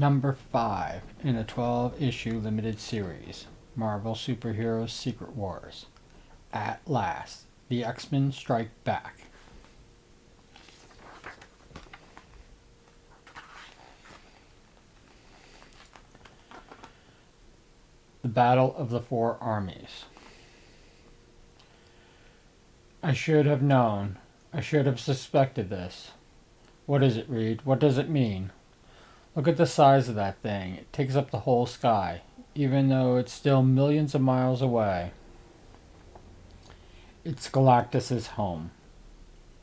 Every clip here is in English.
Number 5 in a 12-issue limited series, Marvel Superheroes Secret Wars. At last, the X-Men strike back. The Battle of the Four Armies. I should have known. I should have suspected this. What is it, Reed? What does it mean? Look at the size of that thing. It takes up the whole sky, even though it's still millions of miles away. It's Galactus's home.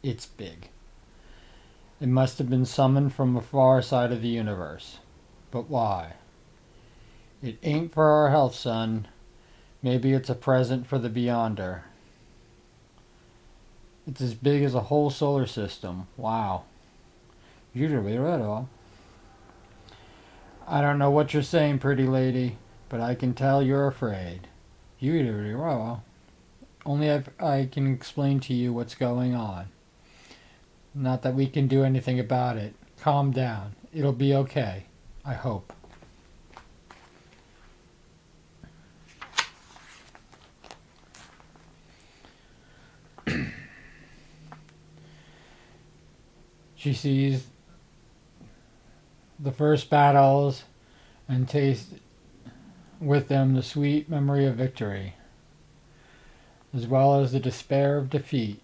It's big. It must have been summoned from a far side of the universe. But why? It ain't for our health, son. Maybe it's a present for the Beyonder. It's as big as a whole solar system. Wow. Usually right all. I don't know what you're saying, pretty lady, but I can tell you're afraid. Usually well. Only I can explain to you what's going on. Not that we can do anything about it. Calm down. It'll be okay. I hope. She sees the first battles and tastes with them the sweet memory of victory, as well as the despair of defeat.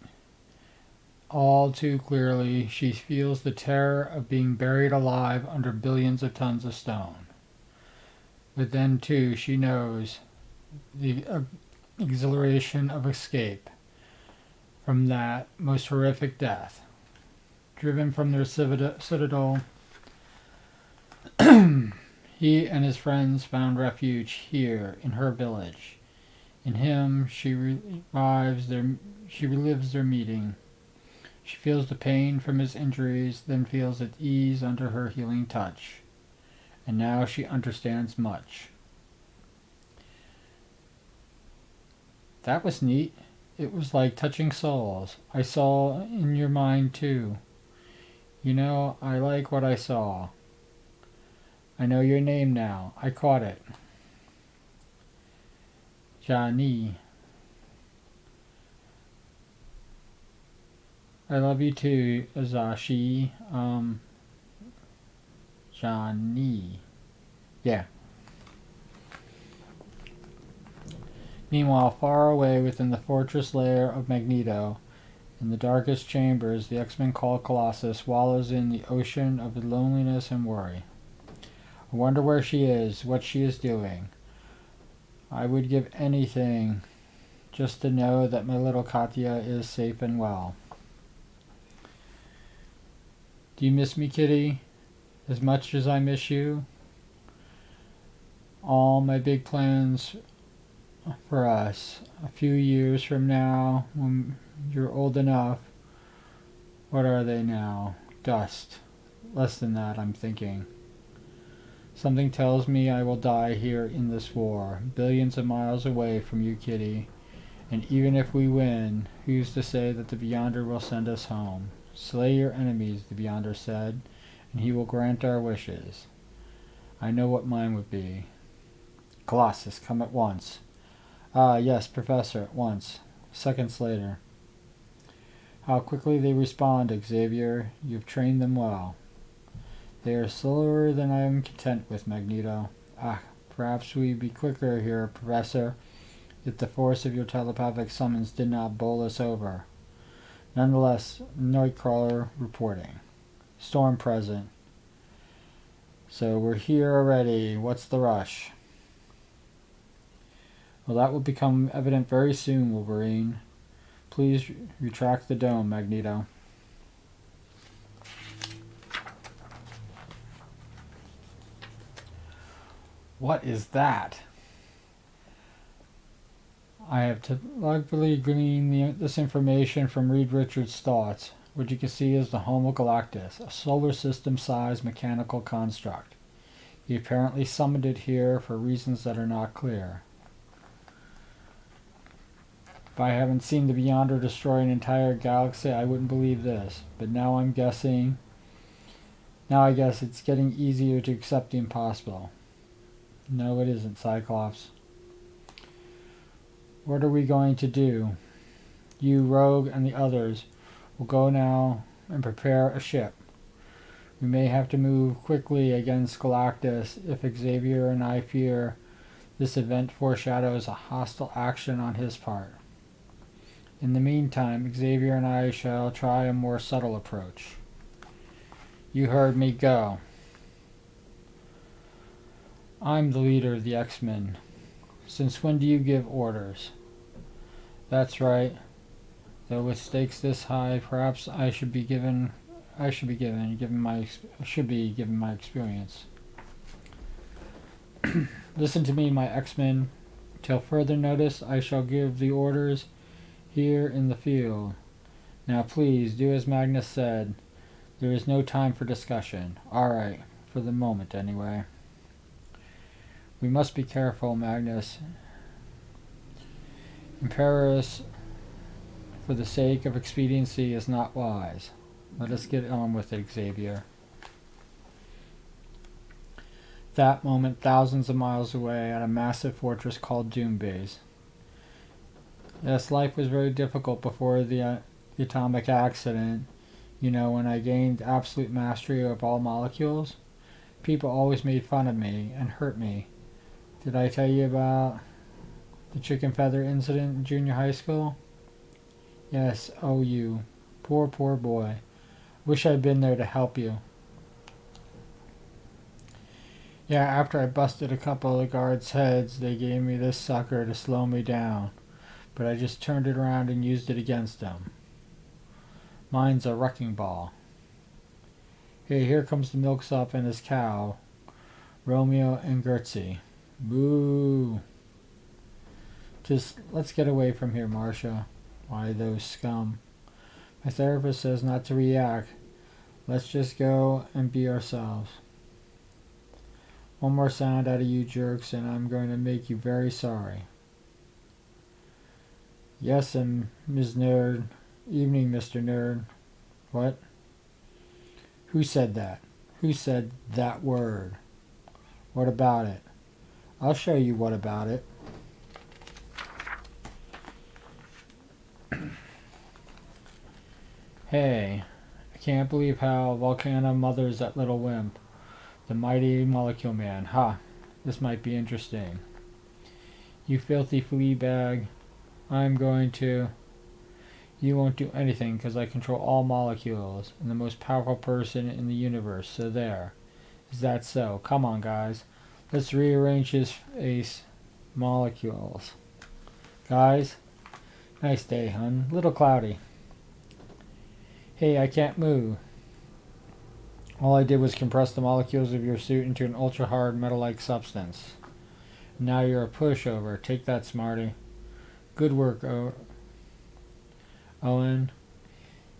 All too clearly, she feels the terror of being buried alive under billions of tons of stone. But then, too, she knows the exhilaration of escape from that most horrific death. Driven from their citadel, he and his friends found refuge here in her village. In him, she relives their meeting. She feels the pain from his injuries, then feels at ease under her healing touch. And now she understands much. That was neat. It was like touching souls. I saw in your mind too. You know, I like what I saw. I know your name now. I caught it. Johnny. I love you too, Azashi. Johnny. Yeah. Meanwhile, far away within the fortress lair of Magneto, in the darkest chambers, the X-Men called Colossus wallows in the ocean of loneliness and worry. I wonder where she is, what she is doing. I would give anything just to know that my little Katya is safe and well. Do you miss me, Kitty? As much as I miss you? All my big plans for us, a few years from now, when you're old enough. What are they now? Dust. Less than that, I'm thinking. Something tells me I will die here in this war, billions of miles away from you, Kitty. And even if we win, who's to say that the Beyonder will send us home? Slay your enemies, the Beyonder said, and he will grant our wishes. I know what mine would be. Colossus, come at once. Ah, yes, Professor, at once. Seconds later. How quickly they respond, Xavier. You've trained them well. They are slower than I am content with, Magneto. Ah, perhaps we'd be quicker here, Professor, if the force of your telepathic summons did not bowl us over. Nonetheless, Nightcrawler reporting. Storm present. So we're here already. What's the rush? Well, that will become evident very soon, Wolverine. Please retract the dome, Magneto. What is that? I have luckily gleaned this information from Reed Richards' thoughts, which you can see is the home of Galactus, a solar system-sized mechanical construct. He apparently summoned it here for reasons that are not clear. If I haven't seen the Beyonder destroy an entire galaxy, I wouldn't believe this. But now I'm guessing Now I guess it's getting easier to accept the impossible. No, it isn't, Cyclops. What are we going to do? You, Rogue, and the others will go now and prepare a ship. We may have to move quickly against Galactus if Xavier and I fear this event foreshadows a hostile action on his part. In the meantime, Xavier and I shall try a more subtle approach. You heard me. Go. I'm the leader of the X-Men. Since when do you give orders? That's right. Though with stakes this high, perhaps I should be given my experience. Listen to me, my X-Men. Till further notice, I shall give the orders here in the field. Now please, do as Magnus said. There is no time for discussion. Alright, for the moment anyway. We must be careful, Magnus. Imperus, for the sake of expediency, is not wise. Let us get on with it, Xavier. That moment, thousands of miles away at a massive fortress called Doom Base. Yes, life was very difficult before the atomic accident. You know, when I gained absolute mastery of all molecules, people always made fun of me and hurt me. Did I tell you about the chicken feather incident in junior high school? Yes, oh you. Poor, poor boy. Wish I'd been there to help you. Yeah, after I busted a couple of guards' heads, they gave me this sucker to slow me down. But I just turned it around and used it against them. Mine's a wrecking ball. Hey, here comes the milksop and his cow, Romeo and Gertzie. Boo! Just let's get away from here, Marcia. Why, those scum. My therapist says not to react. Let's just go and be ourselves. One more sound out of you jerks and I'm going to make you very sorry. Yes, and Ms. Nerd. Evening, Mr. Nerd. What? Who said that? Who said that word? What about it? I'll show you what about it. Hey, I can't believe how Volcana mothers that little wimp. The mighty Molecule Man. Ha! This might be interesting. You filthy flea bag. I'm going to... You won't do anything because I control all molecules and the most powerful person in the universe, so there. Is that so? Come on, guys. Let's rearrange his face. Molecules. Guys? Nice day, hun. Little cloudy. Hey, I can't move. All I did was compress the molecules of your suit into an ultra-hard metal-like substance. Now you're a pushover. Take that, smarty. Good work, Owen.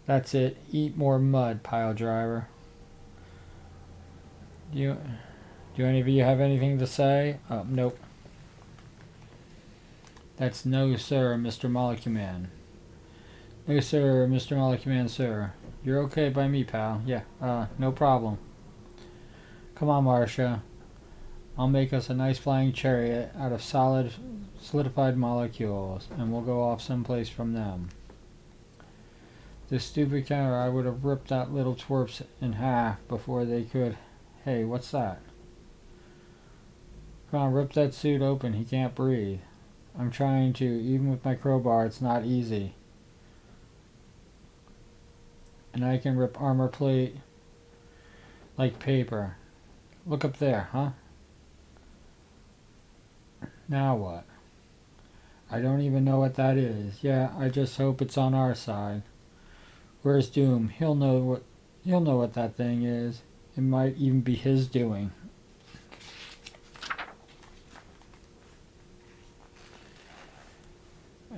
That's it. Eat more mud, pile driver. Do any of you have anything to say? Nope. That's no, sir, Mr. Molecule Man. No, sir, Mr. Molecule Man, sir. You're okay by me, pal. Yeah, no problem. Come on, Marcia. I'll make us a nice flying chariot out of solidified molecules, and we'll go off someplace from them. This stupid counter, I would have ripped that little twerps in half before they could. Hey, what's that? Come on, rip that suit open. He can't breathe. I'm trying to. Even with my crowbar, it's not easy. And I can rip armor plate like paper. Look up there, huh? Now what? I don't even know what that is. Yeah, I just hope it's on our side. Where's Doom? He'll know what that thing is. It might even be his doing.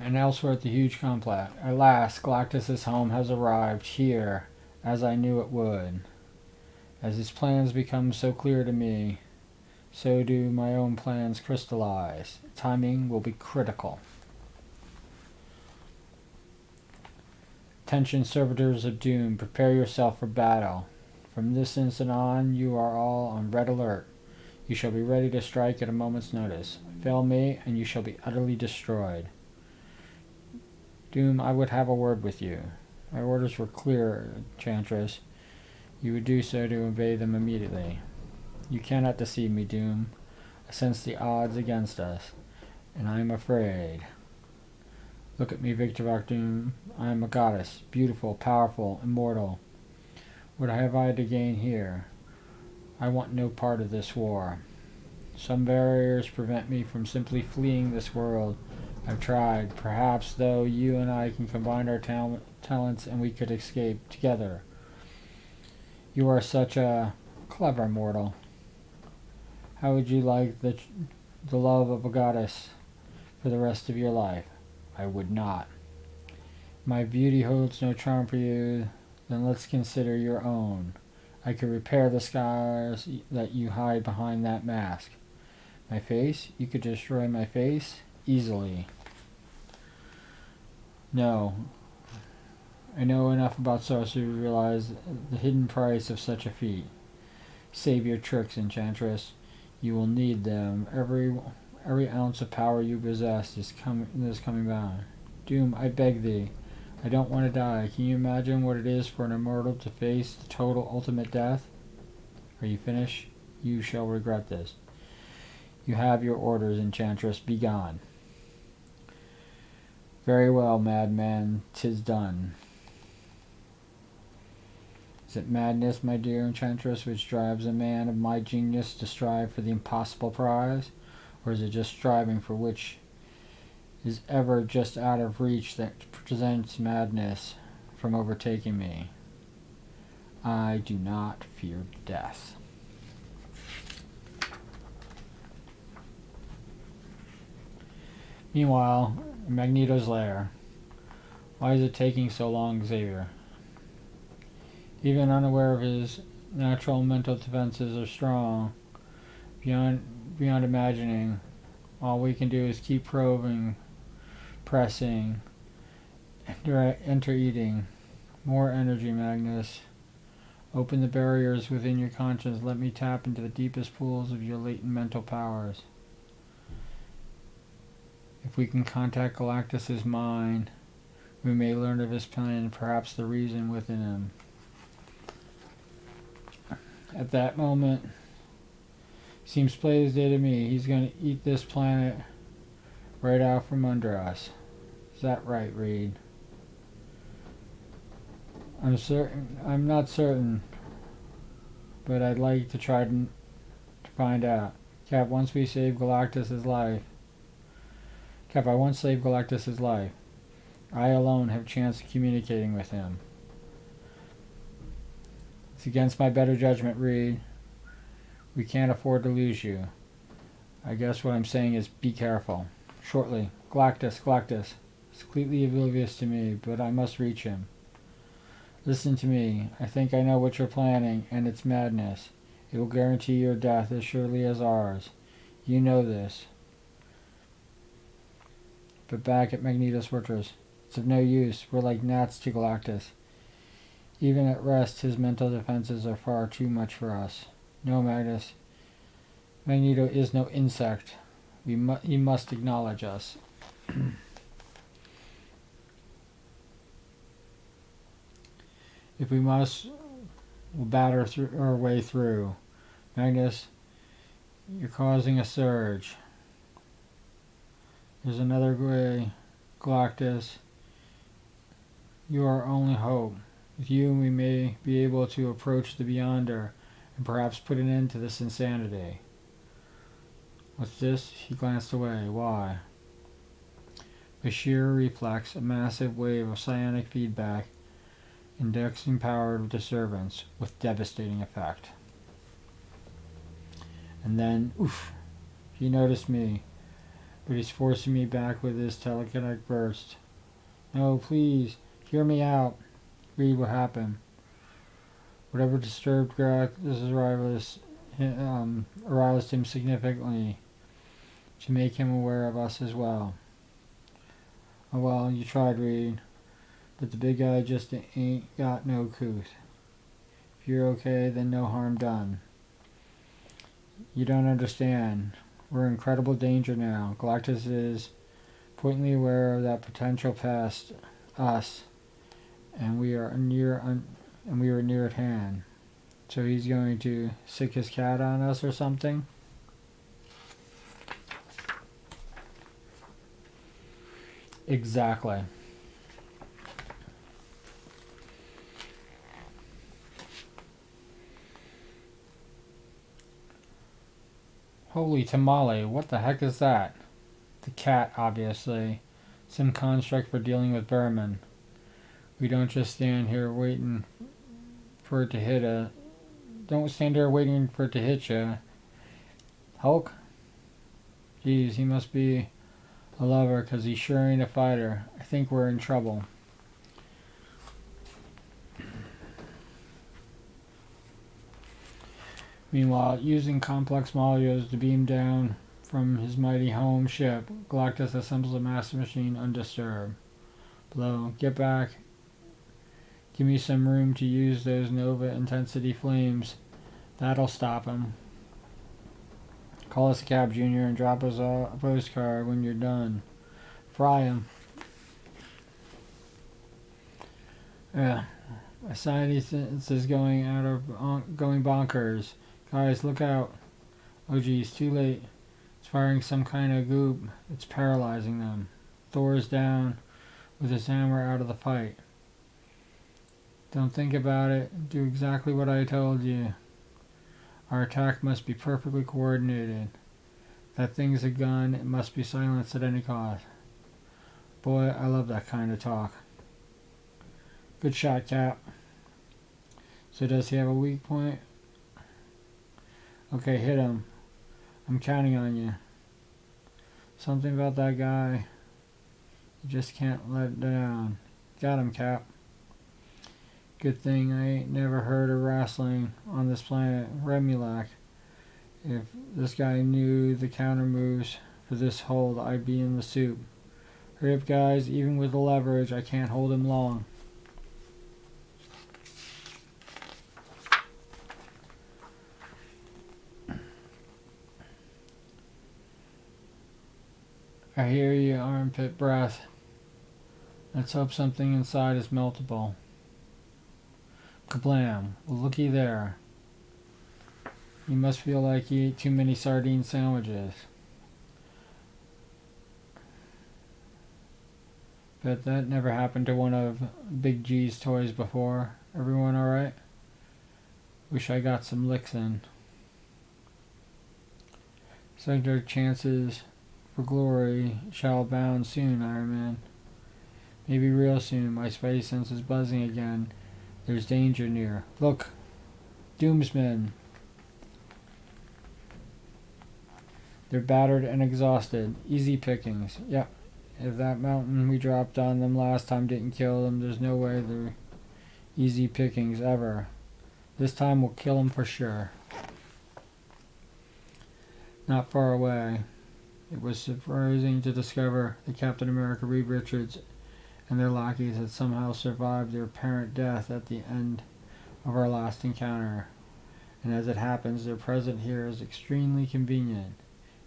And elsewhere at the huge complex. At last, Galactus' home has arrived here, as I knew it would. As his plans become so clear to me, so do my own plans crystallize. Timing will be critical. Attention, servitors of doom, prepare yourself for battle. From this instant on, you are all on red alert. You shall be ready to strike at a moment's notice. Fail me, and you shall be utterly destroyed. Doom, I would have a word with you. My orders were clear, Enchantress. You would do so to obey them immediately. You cannot deceive me, Doom. I sense the odds against us, and I am afraid. Look at me, Victor Doom. I am a goddess, beautiful, powerful, immortal. What have I to gain here? I want no part of this war. Some barriers prevent me from simply fleeing this world. I've tried. Perhaps, though, you and I can combine our talents and we could escape together. You are such a clever mortal. How would you like the love of a goddess for the rest of your life? I would not. My beauty holds no charm for you, then let's consider your own. I could repair the scars that you hide behind that mask. My face? You could destroy my face? Easily. No. I know enough about sorcery to realize the hidden price of such a feat. Save your tricks, Enchantress. You will need them. Every ounce of power you possess is coming back. Doom, I beg thee. I don't want to die. Can you imagine what it is for an immortal to face the total ultimate death? Are you finished? You shall regret this. You have your orders, Enchantress. Be gone. Very well, madman. 'Tis done. Is it madness, my dear Enchantress, which drives a man of my genius to strive for the impossible prize? Or is it just striving for which is ever just out of reach that prevents madness from overtaking me? I do not fear death. Meanwhile, in Magneto's lair. Why is it taking so long, Xavier? Even unaware of his natural mental defenses are strong, beyond imagining. All we can do is keep probing, pressing, enter eating. More energy, Magnus. Open the barriers within your conscience. Let me tap into the deepest pools of your latent mental powers. If we can contact Galactus's mind, we may learn of his plan and perhaps the reason within him. At that moment, seems plain as day to me, he's going to eat this planet right out from under us. Is that right, Reed? I'm not certain, but I'd like to try to find out. Cap, once we save Galactus's life, Cap, I once saved Galactus's life. I alone have a chance of communicating with him. It's against my better judgment, Reed. We can't afford to lose you. I guess what I'm saying is be careful. Shortly. Galactus. It's completely oblivious to me, but I must reach him. Listen to me. I think I know what you're planning, and it's madness. It will guarantee your death as surely as ours. You know this. But back at Magneto's fortress, it's of no use. We're like gnats to Galactus. Even at rest, his mental defenses are far too much for us. No, Magnus. Magneto is no insect. He must acknowledge us. If we must, we'll batter our way through. Magnus, you're causing a surge. There's another way, Galactus. You are our only hope. With you, we may be able to approach the Beyonder and perhaps put an end to this insanity. What's this? He glanced away. Why? By sheer reflex, a massive wave of psionic feedback indexing powered disturbance with devastating effect. And then, oof, he noticed me, but he's forcing me back with his telekinetic burst. No, please, hear me out. Read what happened. Whatever disturbed Galactus' aroused him significantly to make him aware of us as well. Oh well, you tried, Reed, but the big guy just ain't got no couth. If you're okay, then no harm done. You don't understand. We're in incredible danger now. Galactus is pointedly aware of that potential past us, and we are near at hand. So he's going to sick his cat on us or something? Exactly. Holy tamale, what the heck is that? The cat, obviously. Some construct for dealing with vermin. We don't just stand here waiting for it to hit us. Don't stand there waiting for it to hit you. Hulk? Geez, he must be a lover because he sure ain't a fighter. I think we're in trouble. Meanwhile, using complex molecules to beam down from his mighty home ship, Galactus assembles a massive machine undisturbed. Below, get back. Give me some room to use those Nova intensity flames. That'll stop him. Call us a cab, Junior, and drop us a postcard when you're done. Fry him. Yeah. My science is going bonkers. Guys, look out. Oh geez, too late. It's firing some kind of goop. It's paralyzing them. Thor's down with his hammer out of the fight. Don't think about it. Do exactly what I told you. Our attack must be perfectly coordinated. That thing's a gun. It must be silenced at any cost. Boy, I love that kind of talk. Good shot, Cap. So does he have a weak point? Okay, hit him. I'm counting on you. Something about that guy. You just can't let down. Got him, Cap. Good thing I ain't never heard of wrestling on this planet. Remulac. If this guy knew the counter moves for this hold, I'd be in the soup. Hurry up, guys. Even with the leverage, I can't hold him long. I hear you, armpit breath. Let's hope something inside is meltable. Kablam. Well, looky there. You must feel like you ate too many sardine sandwiches. Bet that never happened to one of Big G's toys before. Everyone alright? Wish I got some licks in. So their chances for glory shall abound soon, Iron Man. Maybe real soon. My spidey sense is buzzing again. There's danger near. Look! Doomsmen! They're battered and exhausted. Easy pickings. Yep. If that mountain we dropped on them last time didn't kill them, there's no way they're easy pickings ever. This time we'll kill them for sure. Not far away. It was surprising to discover that Captain America, Reed Richards, and their lackeys had somehow survived their apparent death at the end of our last encounter. And as it happens, their presence here is extremely convenient.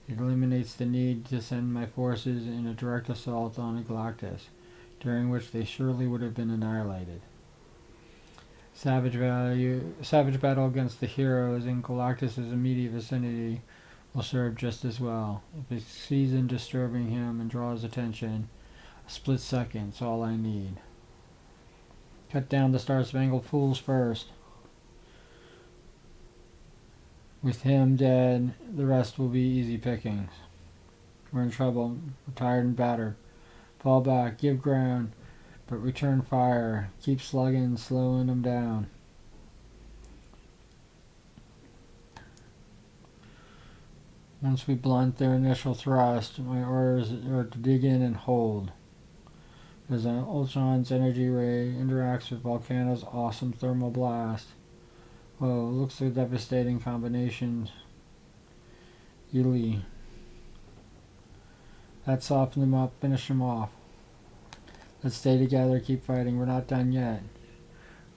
It eliminates the need to send my forces in a direct assault on Galactus, during which they surely would have been annihilated. Savage battle against the heroes in Galactus' immediate vicinity will serve just as well. If it succeeds in disturbing him and draws attention, a split second's all I need. Cut down the Star-Spangled Fools first. With him dead, the rest will be easy pickings. We're in trouble. We're tired and battered. Fall back, give ground, but return fire. Keep slugging, slowing them down. Once we blunt their initial thrust, my orders are to dig in and hold. As an Ultron's energy ray interacts with Volcano's awesome thermal blast. Whoa, looks like a devastating combination. Yuli. That softened them up, finish them off. Let's stay together, keep fighting. We're not done yet.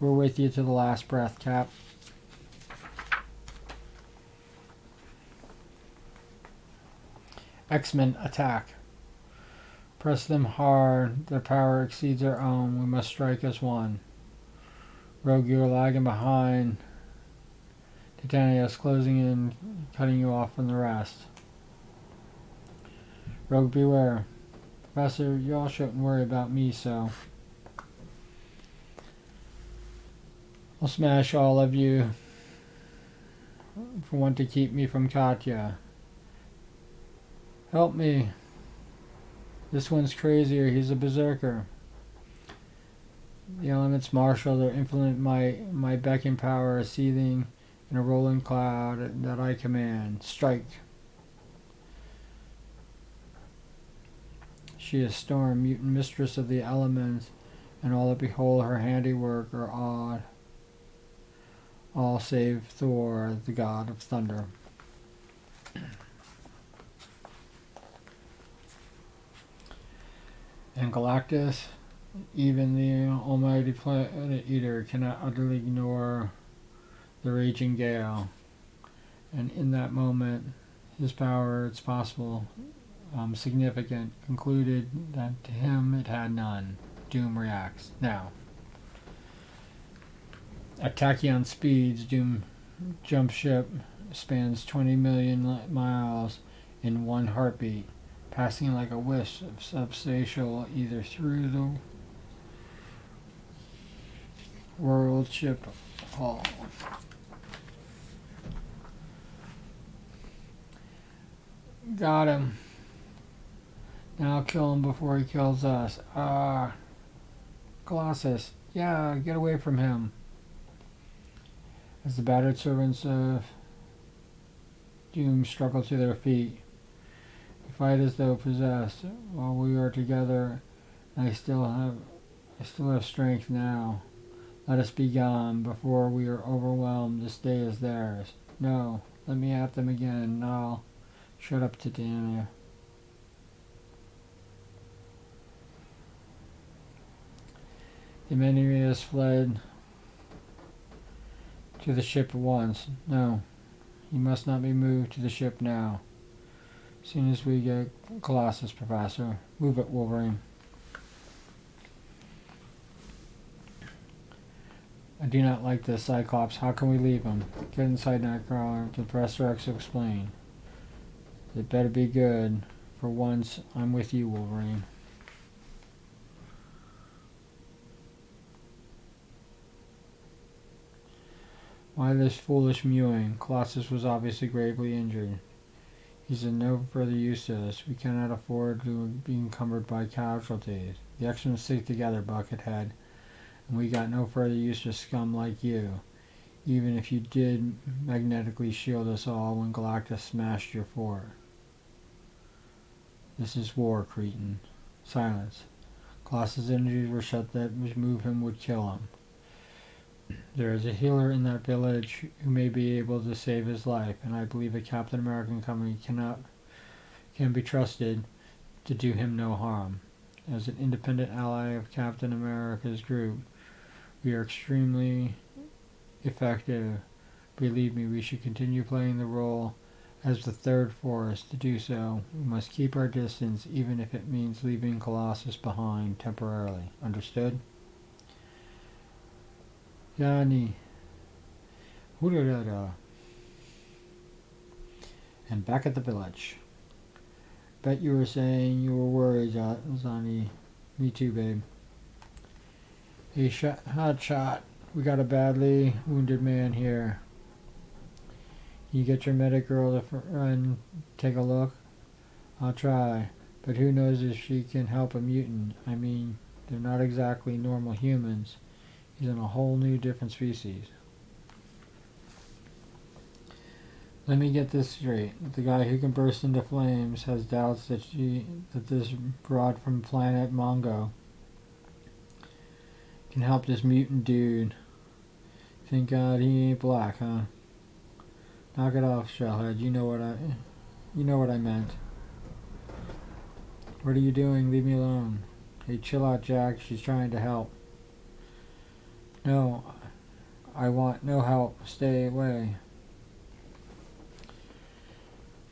We're with you to the last breath, Cap. X-Men attack. Press them hard. Their power exceeds our own. We must strike as one. Rogue, you're lagging behind. Titania's closing in, cutting you off from the rest. Rogue, beware. Professor, y'all shouldn't worry about me, so I'll smash all of you for want to keep me from Katya. Help me. This one's crazier. He's a berserker. The elements marshal their infinite might. My beacon power is seething in a rolling cloud that I command. Strike. She is Storm, mutant mistress of the elements, and all that behold her handiwork are awed. All save Thor, the god of thunder. And Galactus, even the almighty planet eater, cannot utterly ignore the raging gale. And in that moment, his power, it's possible, significant, concluded that to him it had none. Doom reacts. Now, at tachyon speeds, Doom jump ship spans 20 million miles in one heartbeat, passing like a wisp of subspatial either through the world ship hull. Got him. Now kill him before he kills us. Colossus. Yeah, get away from him. As the battered servants of Doom struggle to their feet, we fight as though possessed. While we are together, I still have strength now. Let us be gone before we are overwhelmed. This day is theirs. No, let me at them again. No, shut up, Titania. The Menenius fled to the ship at once. No, you must not be moved to the ship now. As soon as we get Colossus, Professor. Move it, Wolverine. I do not like this, Cyclops. How can we leave him? Get inside Nightcrawler. The Professor X will explain. It better be good. For once, I'm with you, Wolverine. Why this foolish mewing? Colossus was obviously gravely injured. He's of no further use to us. We cannot afford to be encumbered by casualties. The X-Men stick together, Buckethead, and we got no further use for scum like you, even if you did magnetically shield us all when Galactus smashed your fort. This is war, cretin. Silence. Colossus' energies were shut that which move him would kill him. There is a healer in that village who may be able to save his life, and I believe a Captain American company can be trusted to do him no harm. As an independent ally of Captain America's group, we are extremely effective. Believe me, we should continue playing the role as the third force. To do so, we must keep our distance, even if it means leaving Colossus behind temporarily. Understood? Yani. And back at the village. Bet you were saying you were worried, Zani. Me too, babe. Hey, hot shot. We got a badly wounded man here. You get your medic girl to run, take a look? I'll try. But who knows if she can help a mutant? I mean, they're not exactly normal humans. He's in a whole new different species. Let me get this straight. The guy who can burst into flames has doubts that this broad from planet Mongo can help this mutant dude. Thank God he ain't black, huh? Knock it off, Shellhead. You know what I meant. What are you doing? Leave me alone. Hey, chill out, Jack. She's trying to help. No, I want no help. Stay away.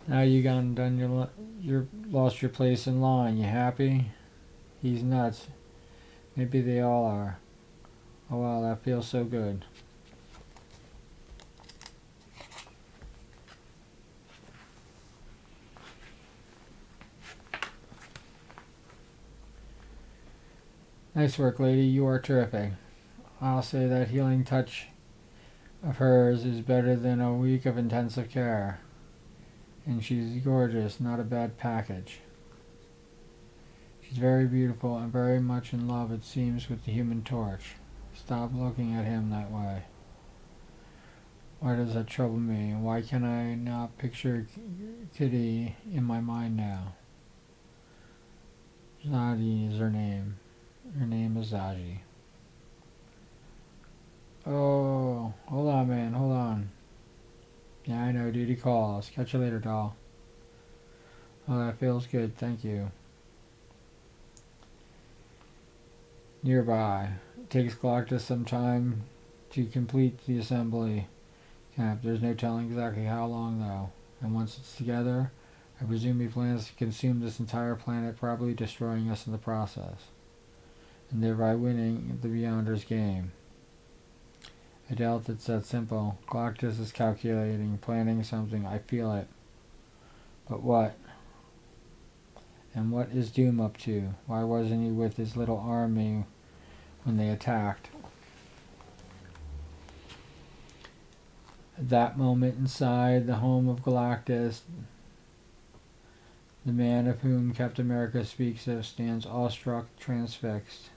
Now you gone done your lost your place in line. You happy? He's nuts. Maybe they all are. Oh wow, that feels so good. Nice work, lady. You are terrific. I'll say that healing touch of hers is better than a week of intensive care. And she's gorgeous, not a bad package. She's very beautiful and very much in love, it seems, with the Human Torch. Stop looking at him that way. Why does that trouble me? Why can I not picture Kitty in my mind now? Zadi is her name. Her name is Zaji. Oh, hold on, man, hold on. Yeah, I know, duty calls. Catch you later, doll. Oh, that feels good, thank you. Nearby. It takes Galactus some time to complete the assembly camp. There's no telling exactly how long, though. And once it's together, I presume he plans to consume this entire planet, probably destroying us in the process, and thereby winning the Beyonders game. I doubt it's that simple. Galactus is calculating, planning something. I feel it. But what? And what is Doom up to? Why wasn't he with his little army when they attacked? At that moment inside the home of Galactus, the man of whom Captain America speaks of stands awestruck, transfixed.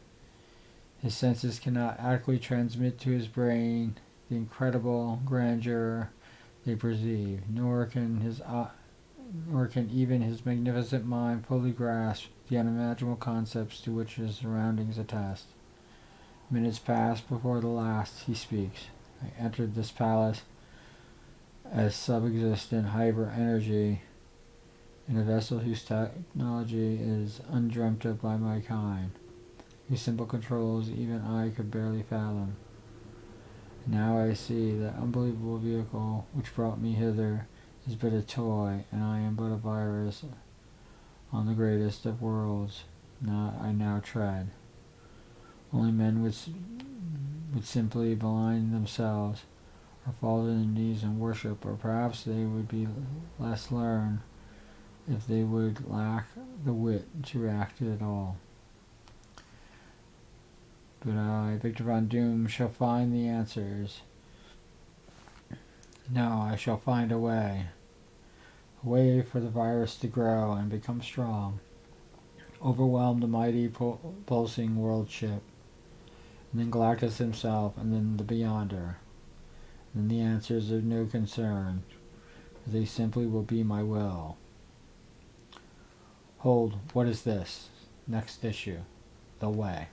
His senses cannot adequately transmit to his brain the incredible grandeur they perceive, nor can even his magnificent mind fully grasp the unimaginable concepts to which his surroundings attest. Minutes pass before the last he speaks. I entered this palace as sub-existent hyper-energy in a vessel whose technology is undreamt of by my kind, whose simple controls even I could barely fathom. Now I see that unbelievable vehicle which brought me hither is but a toy, and I am but a virus on the greatest of worlds I now tread. Only men would simply blind themselves, or fall to their knees and worship, or perhaps they would be less learned if they would lack the wit to react to it all. But I, Victor Von Doom, shall find the answers. No, I shall find a way for the virus to grow and become strong, overwhelm the mighty pulsing world ship, and then Galactus himself, and then the Beyonder. And the answers are no concern, for they simply will be my will. Hold, what is this? Next issue. The Way.